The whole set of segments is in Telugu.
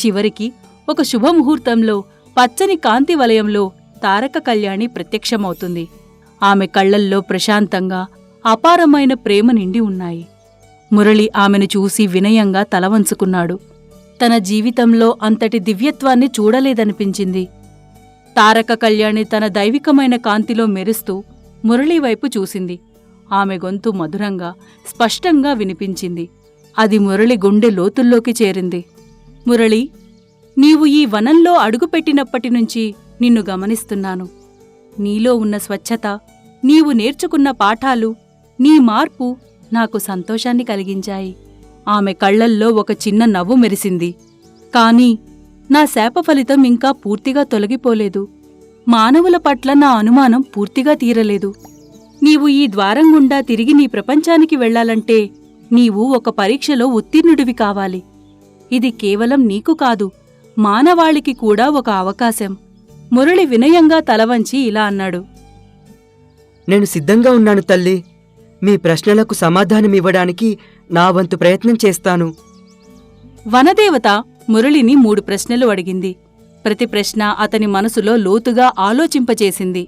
చివరికి ఒక శుభముహూర్తంలో పచ్చని కాంతి వలయంలో తారక కళ్యాణి ప్రత్యక్షమవుతుంది. ఆమె కళ్లల్లో ప్రశాంతంగా అపారమైన ప్రేమ నిండి ఉన్నాయి. మురళి ఆమెను చూసి వినయంగా తలవంచుకున్నాడు. తన జీవితంలో అంతటి దివ్యత్వాన్ని చూడలేదనిపించింది. తారక కళ్యాణి తన దైవికమైన కాంతిలో మెరుస్తూ మురళీవైపు చూసింది. ఆమె గొంతు మధురంగా స్పష్టంగా వినిపించింది. అది మురళి గుండె లోతుల్లోకి చేరింది. మురళి, నీవు ఈ వనంలో అడుగుపెట్టినప్పటినుంచి నిన్ను గమనిస్తున్నాను. నీలో ఉన్న స్వచ్ఛత, నీవు నేర్చుకున్న పాఠాలు, నీ మార్పు నాకు సంతోషాన్ని కలిగించాయి. ఆమె కళ్లల్లో ఒక చిన్న నవ్వు మెరిసింది. కాని నా శాప ఫలితం ఇంకా పూర్తిగా తొలగిపోలేదు. మానవుల పట్ల నా అనుమానం పూర్తిగా తీరలేదు. నీవు ఈ ద్వారం గుండా తిరిగి నీ ప్రపంచానికి వెళ్లాలంటే నీవు ఒక పరీక్షలో ఉత్తీర్ణుడివి కావాలి. ఇది కేవలం నీకు కాదు, మానవాళికి కూడా ఒక అవకాశం. మురళి వినయంగా తలవంచి ఇలా అన్నాడు. నేను సిద్ధంగా ఉన్నాను తల్లి. మీ ప్రశ్నలకు సమాధానమివ్వడానికి నా వంతు ప్రయత్నం చేస్తాను. వనదేవత మురళిని 3 ప్రశ్నలు అడిగింది. ప్రతి ప్రశ్న అతని మనసులో లోతుగా ఆలోచింపచేసింది.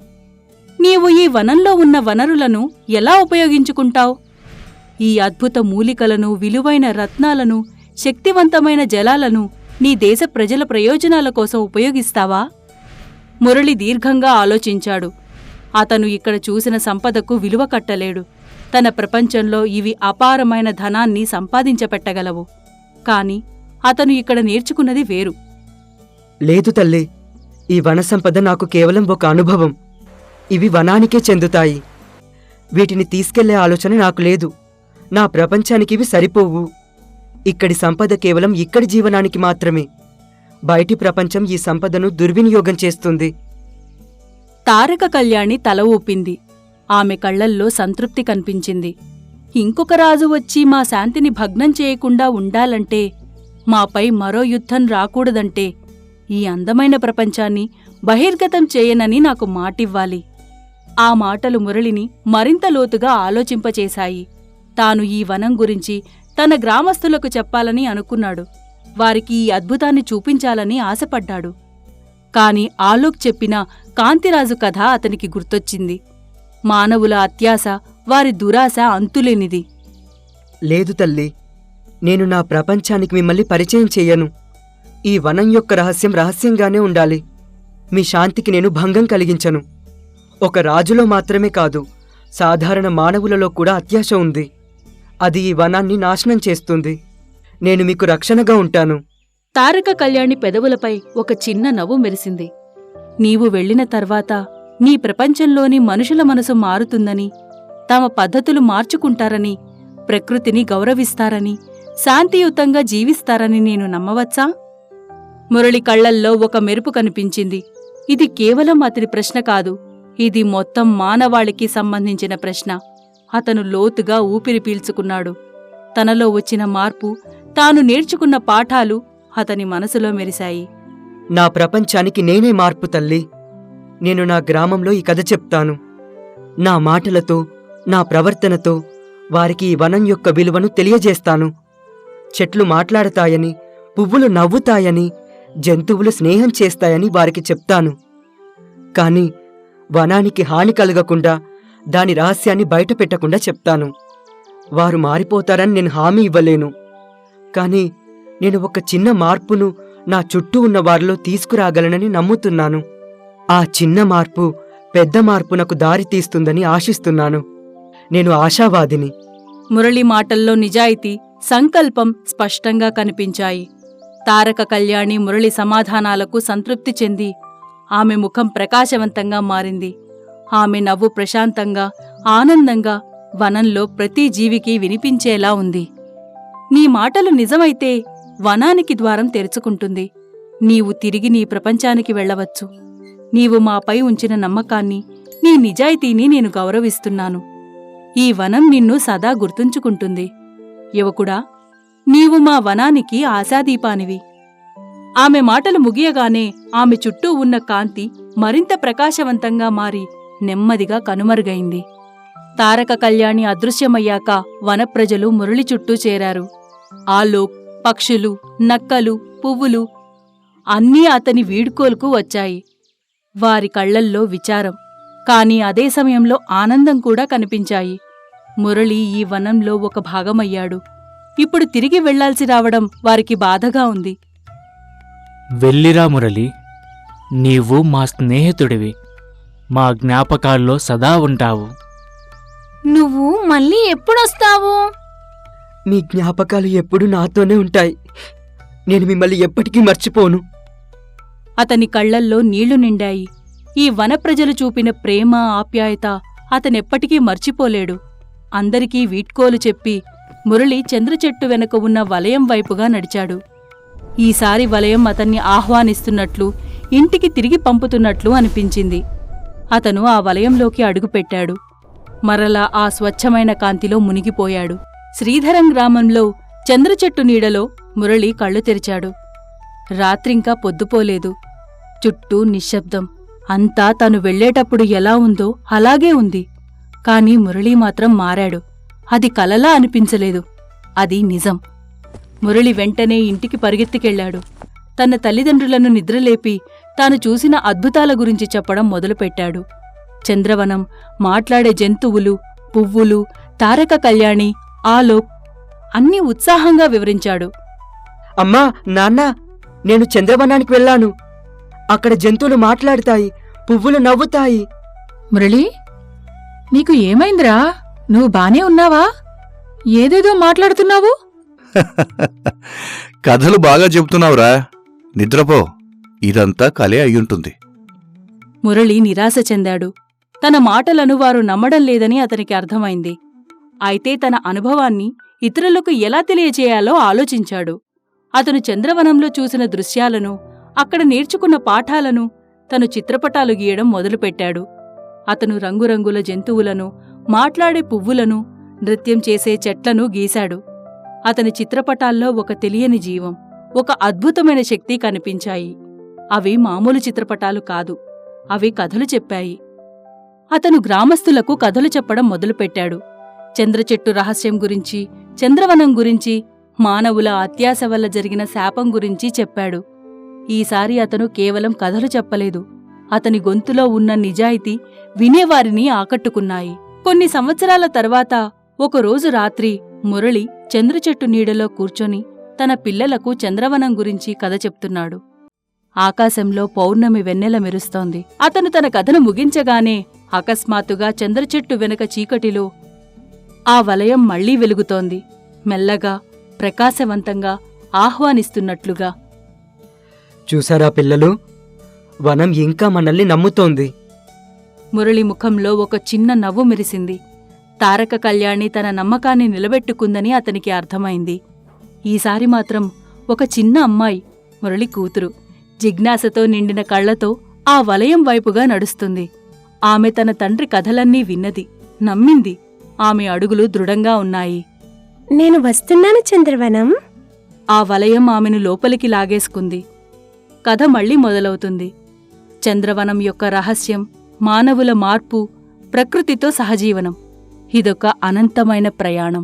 నీవు ఈ వనంలో ఉన్న వనరులను ఎలా ఉపయోగించుకుంటావు? ఈ అద్భుత మూలికలను, విలువైన రత్నాలను, శక్తివంతమైన జలాలను నీ దేశ ప్రజల ప్రయోజనాల కోసం ఉపయోగిస్తావా? మురళి దీర్ఘంగా ఆలోచించాడు. అతను ఇక్కడ చూసిన సంపదకు విలువ కట్టలేడు. తన ప్రపంచంలో ఇవి అపారమైన ధనాన్ని సంపాదించపెట్టగలవు. కాని అతను ఇక్కడ నేర్చుకున్నది వేరు. లేదు తల్లి, ఈ వనసంపద నాకు కేవలం ఒక అనుభవం. ఇవి వనానికే చెందుతాయి. వీటిని తీసుకెళ్లే ఆలోచన నాకు లేదు. నా ప్రపంచానికి ఇవి సరిపోవు. ఇక్కడి సంపద కేవలం ఇక్కడి జీవనానికి మాత్రమే. బయటి ప్రపంచం ఈ సంపదను దుర్వినియోగం చేస్తుంది. తారక కళ్యాణి తల ఊపింది. ఆమె కళ్లల్లో సంతృప్తి కనిపించింది. ఇంకొక రాజు వచ్చి మా శాంతిని భగ్నం చేయకుండా ఉండాలంటే, మాపై మరో యుద్ధం రాకూడదంటే, ఈ అందమైన ప్రపంచాన్ని బహిర్గతం చేయనని నాకు మాటివ్వాలి. ఆ మాటలు మురళిని మరింత లోతుగా ఆలోచింపచేశాయి. తాను ఈ వనం గురించి తన గ్రామస్తులకు చెప్పాలని అనుకున్నాడు. వారికి ఈ అద్భుతాన్ని చూపించాలని ఆశపడ్డాడు. కాని ఆలోక్ చెప్పిన కాంతిరాజు కథ అతనికి గుర్తొచ్చింది. మానవుల అత్యాశ, వారి దురాశ అంతులేనిది. లేదు తల్లి, నేను నా ప్రపంచానికి మిమ్మల్ని పరిచయం చెయ్యను. ఈ వనం యొక్క రహస్యం రహస్యంగానే ఉండాలి. మీ శాంతికి నేను భంగం కలిగించను. ఒక రాజులో మాత్రమే కాదు, సాధారణ మానవులలో కూడా అత్యాశ ఉంది. అది ఈ వనాన్ని నాశనం చేస్తుంది. నేను మీకు రక్షణగా ఉంటాను. తారక కళ్యాణి పెదవులపై ఒక చిన్న నవ్వు మెరిసింది. నీవు వెళ్లిన తర్వాత నీ ప్రపంచంలోని మనుషుల మనసు మారుతుందని, తమ పద్ధతులు మార్చుకుంటారని, ప్రకృతిని గౌరవిస్తారని, శాంతియుతంగా జీవిస్తారని నేను నమ్మవచ్చా? మురళి కళ్లల్లో ఒక మెరుపు కనిపించింది. ఇది కేవలం అతడి ప్రశ్న కాదు, ఇది మొత్తం మానవాళికి సంబంధించిన ప్రశ్న. అతను లోతుగా ఊపిరి పీల్చుకున్నాడు. తనలో వచ్చిన మార్పు, తాను నేర్చుకున్న పాఠాలు అతని మనసులో మెరిశాయి. నా ప్రపంచానికి నేనే మార్పు తల్లి. నేను నా గ్రామంలో ఈ కథ చెప్తాను. నా మాటలతో, నా ప్రవర్తనతో వారికి ఈ వనం యొక్క విలువను తెలియజేస్తాను. చెట్లు మాట్లాడతాయని, పువ్వులు నవ్వుతాయని, జంతువులు స్నేహం చేస్తాయని వారికి చెప్తాను. కాని వనానికి హాని కలగకుండా, దాని రహస్యాన్ని బయటపెట్టకుండా చెప్తాను. వారు మారిపోతారని నేను హామీ ఇవ్వలేను. కాని నేను ఒక చిన్న మార్పును నా చుట్టూ ఉన్న వారిలో తీసుకురాగలనని నమ్ముతున్నాను. ఆ చిన్న మార్పు పెద్ద మార్పునకు దారి తీస్తుందని ఆశిస్తున్నాను. నేను ఆశావాదిని. మురళి మాటల్లో నిజాయితీ, సంకల్పం స్పష్టంగా కనిపించాయి. తారక కళ్యాణి మురళి సమాధానాలకు సంతృప్తి చెంది ఆమె ముఖం ప్రకాశవంతంగా మారింది. ఆమె నవ్వు ప్రశాంతంగా, ఆనందంగా వనంలో ప్రతి జీవికి వినిపించేలా ఉంది. నీ మాటలు నిజమైతే వనానికి ద్వారం తెరుచుకుంటుంది. నీవు తిరిగి నీ ప్రపంచానికి వెళ్లవచ్చు. నీవు మాపై ఉంచిన నమ్మకాన్ని, నీ నిజాయితీని నేను గౌరవిస్తున్నాను. ఈ వనం నిన్ను సదా గుర్తుంచుకుంటుంది. యువకుడా, నీవు మా వనానికి ఆశాదీపానివి. ఆమె మాటలు ముగియగానే ఆమె చుట్టూ ఉన్న కాంతి మరింత ప్రకాశవంతంగా మారి నెమ్మదిగా కనుమరుగైంది. తారక కళ్యాణి అదృశ్యమయ్యాక వనప్రజలు మురళి చుట్టూ చేరారు. ఆలోక్, పక్షులు, నక్కలు, పువ్వులు అన్నీ అతని వీడ్కోలుకు వచ్చాయి. వారి కళ్లల్లో విచారం, కాని అదే సమయంలో ఆనందం కూడా కనిపించాయి. మురళి ఈ వనంలో ఒక భాగమయ్యాడు. ఇప్పుడు తిరిగి వెళ్లాల్సి రావడం వారికి బాధగా ఉంది. వెళ్ళిరా మురళి, నీవు మా స్నేహితుడివి, మా జ్ఞాపకాల్లో సదా ఉంటావు. నువ్వు మళ్ళీ ఎప్పుడొస్తావు? మీ జ్ఞాపకాలు ఎప్పుడూ నాతోనే ఉంటాయి. నేను మిమ్మల్ని ఎప్పటికీ మర్చిపోను. అతని కళ్లల్లో నీళ్లు నిండాయి. ఈ వన ప్రజలు చూపిన ప్రేమ, ఆప్యాయత అతనెప్పటికీ మర్చిపోలేడు. అందరికీ వీడ్కోలు చెప్పి మురళి చంద్రచెట్టు వెనక ఉన్న వలయం వైపుగా నడిచాడు. ఈసారి వలయం అతన్ని ఆహ్వానిస్తున్నట్లు, ఇంటికి తిరిగి పంపుతున్నట్లు అనిపించింది. అతను ఆ వలయంలోకి అడుగుపెట్టాడు. మరలా ఆ స్వచ్ఛమైన కాంతిలో మునిగిపోయాడు. శ్రీధరం గ్రామంలో చంద్రచెట్టు నీడలో మురళి కళ్ళు తెరిచాడు. రాత్రింకా పొద్దుపోలేదు. చుట్టూ నిశ్శబ్దం. అంతా తను వెళ్లేటప్పుడు ఎలా ఉందో అలాగే ఉంది. కాని మురళి మాత్రం మారాడు. అది కలలా అనిపించలేదు, అది నిజం. మురళి వెంటనే ఇంటికి పరిగెత్తికెళ్లాడు. తన తల్లిదండ్రులను నిద్రలేపి తాను చూసిన అద్భుతాల గురించి చెప్పడం మొదలుపెట్టాడు. చంద్రవనం, మాట్లాడే జంతువులు, పువ్వులు, తారక కళ్యాణి, ఆలోక్ అన్నీ ఉత్సాహంగా వివరించాడు. అమ్మా, నాన్నా, నేను చంద్రవనానికి వెళ్ళాను. అక్కడ జంతువులు మాట్లాడుతాయి, పువ్వులు నవ్వుతాయి. మురళీ, నీకు ఏమైందిరా? నువ్వు బానే ఉన్నావా? ఏదేదో మాట్లాడుతున్నావు. కథలు బాగా చెబుతున్నావురా, నిద్రపో. ఇదంతా కలే అయ్యుంటుంది. మురళి నిరాశ చెందాడు. తన మాటలను వారు నమ్మడం లేదని అతనికి అర్థమైంది. అయితే తన అనుభవాన్ని ఇతరులకు ఎలా తెలియజేయాలో ఆలోచించాడు. అతను చంద్రవనంలో చూసిన దృశ్యాలను, అక్కడ నేర్చుకున్న పాఠాలను తను చిత్రపటాలు గీయడం మొదలుపెట్టాడు. అతను రంగురంగుల జంతువులను, మాట్లాడే పువ్వులను, నృత్యం చేసే చెట్లను గీశాడు. అతని చిత్రపటాల్లో ఒక తెలియని జీవం, ఒక అద్భుతమైన శక్తి కనిపించాయి. అవి మామూలు చిత్రపటాలు కాదు, అవి కథలు చెప్పాయి. అతను గ్రామస్తులకు కథలు చెప్పడం మొదలుపెట్టాడు. చంద్రచెట్టు రహస్యం గురించి, చంద్రవనం గురించి, మానవుల అత్యాశ వల్ల జరిగిన శాపం గురించి చెప్పాడు. ఈసారి అతను కేవలం కథలు చెప్పలేదు. అతని గొంతులో ఉన్న నిజాయితీ వినేవారిని ఆకట్టుకున్నాయి. కొన్ని సంవత్సరాల తర్వాత ఒకరోజు రాత్రి మురళి చంద్రచెట్టు నీడలో కూర్చొని తన పిల్లలకు చంద్రవనం గురించి కథ చెప్తున్నాడు. ఆకాశంలో పౌర్ణమి వెన్నెల మెరుస్తోంది. అతను తన కథను ముగించగానే అకస్మాత్తుగా చంద్రచెట్టు వెనక చీకటిలో ఆ వలయం మళ్లీ వెలుగుతోంది. మెల్లగా, ప్రకాశవంతంగా, ఆహ్వానిస్తున్నట్లుగా. చూసారా పిల్లలు, వనం ఇంకా మనల్ని నమ్ముతోంది. మురళి ముఖంలో ఒక చిన్న నవ్వు మెరిసింది. తారక కళ్యాణి తన నమ్మకాన్ని నిలబెట్టుకుందని అతనికి అర్థమైంది. ఈసారి మాత్రం ఒక చిన్న అమ్మాయి, మురళి కూతురు, జిజ్ఞాసతో నిండిన కళ్లతో ఆ వలయం వైపుగా నడుస్తుంది. ఆమె తన తండ్రి కథలన్నీ విన్నది, నమ్మింది. ఆమె అడుగులు దృఢంగా ఉన్నాయి. నేను వస్తున్నాను చంద్రవనం. ఆ వలయం ఆమెను లోపలికి లాగేసుకుంది. కథ మళ్లీ మొదలవుతుంది. చంద్రవనం యొక్క రహస్యం, మానవుల మార్పు, ప్రకృతితో సహజీవనం. ఇదొక అనంతమైన ప్రయాణం.